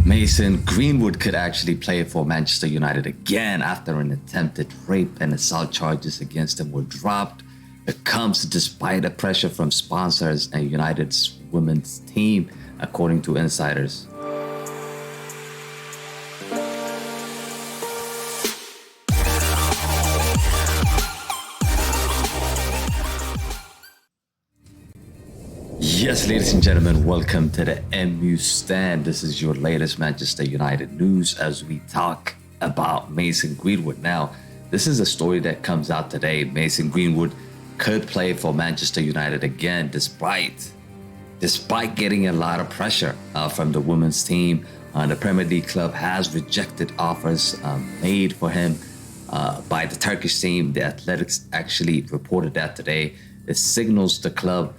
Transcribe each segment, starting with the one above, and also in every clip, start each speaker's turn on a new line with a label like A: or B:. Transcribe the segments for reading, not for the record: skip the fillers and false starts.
A: Mason Greenwood could actually play for Manchester United again after an attempted rape and assault charges against him were dropped. It comes despite the pressure from sponsors and United's women's team, according to insiders. Yes, ladies and gentlemen, welcome to the MU Stand. This is your latest Manchester United news as we talk about Mason Greenwood. Now, this is a story that comes out today. Mason Greenwood could play for Manchester United again, despite getting a lot of pressure from the women's team. The Premier League club has rejected offers made for him by the Turkish team. The Athletics actually reported that today. It signals the club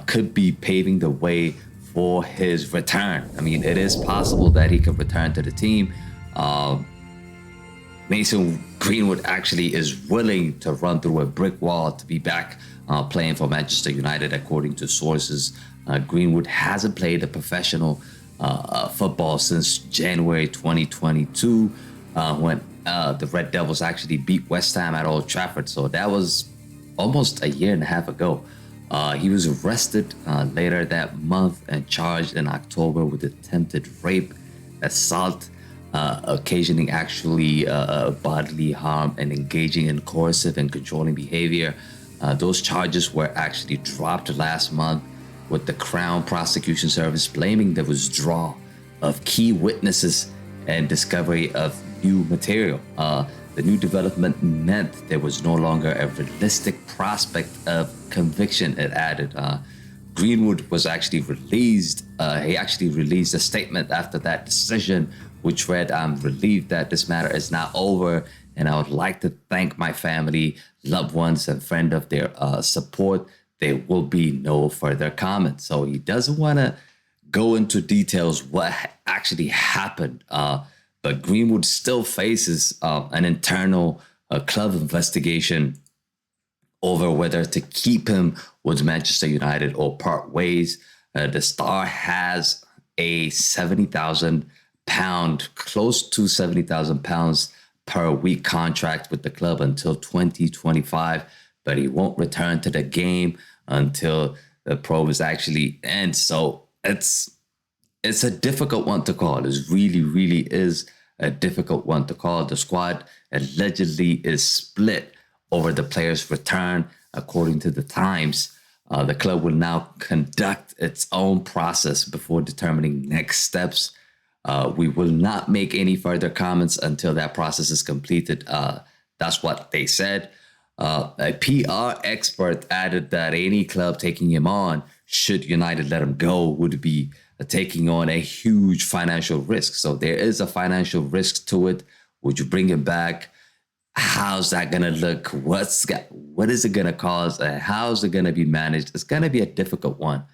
A: could be paving the way for his return. I mean, it is possible that he could return to the team. Mason Greenwood actually is willing to run through a brick wall to be back playing for Manchester United, according to sources. Greenwood hasn't played a professional football since January 2022 when the Red Devils actually beat West Ham at Old Trafford. So that was almost a year and a half ago. He was arrested later that month and charged in October with attempted rape, assault, occasioning actually bodily harm, and engaging in coercive and controlling behavior. Those charges were actually dropped last month, with the Crown Prosecution Service blaming the withdrawal of key witnesses and discovery of new material. The new development meant there was no longer a realistic prospect of conviction, it added. Greenwood was actually released. He actually released a statement after that decision, which read, "I'm relieved that this matter is now over, and I would like to thank my family, loved ones, and friends of their support. There will be no further comment." So he doesn't want to go into details what actually happened. But Greenwood still faces an internal club investigation over whether to keep him with Manchester United or part ways. The star has a £70,000, close to £70,000 per week contract with the club until 2025, but he won't return to the game until the probe actually ends. So it's a difficult one to call. It really is a difficult one to call. The squad allegedly is split over the player's return, according to the Times. The club will now conduct its own process before determining next steps. We will not make any further comments until that process is completed. That's what they said. A PR expert added that any club taking him on, should United let him go, would be taking on a huge financial risk. So there is a financial risk to it. Would you bring him back? How's that going to look? What is it going to cause? How's it going to be managed? It's going to be a difficult one.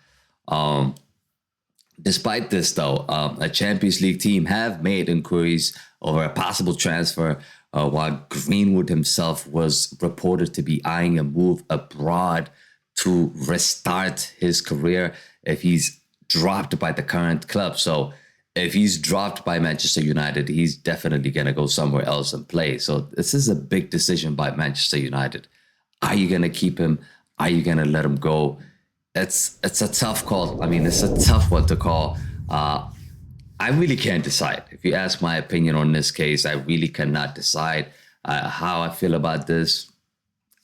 A: Despite this, though, a Champions League team have made inquiries over a possible transfer, while Greenwood himself was reported to be eyeing a move abroad to restart his career if he's dropped by the current club. So if he's dropped by Manchester United, he's definitely going to go somewhere else and play. So this is a big decision by Manchester United. Are you going to keep him? Are you going to let him go? It's a tough call. I mean, it's a tough one to call. I really can't decide. If you ask my opinion on this case, I really cannot decide how I feel about this.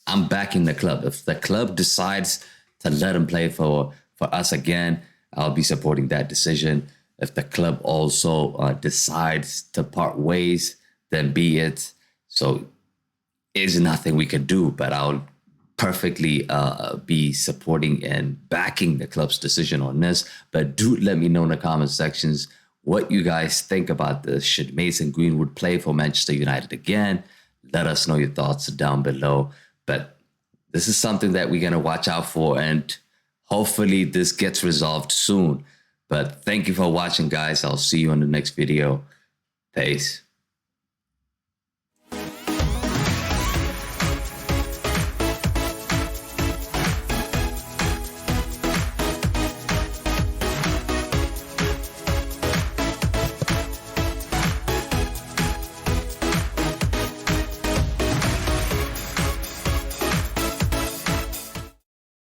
A: I'm backing the club. If the club decides to let him play for us again, I'll be supporting that decision. If the club also decides to part ways, then be it. So there's nothing we can do, but I'll perfectly be supporting and backing the club's decision on this. But do let me know in the comment sections what you guys think about this. Should Mason Greenwood play for Manchester United again? Let us know your thoughts down below. But this is something that we're going to watch out for, and hopefully this gets resolved soon. But thank you for watching, guys. I'll see you in the next video. Peace.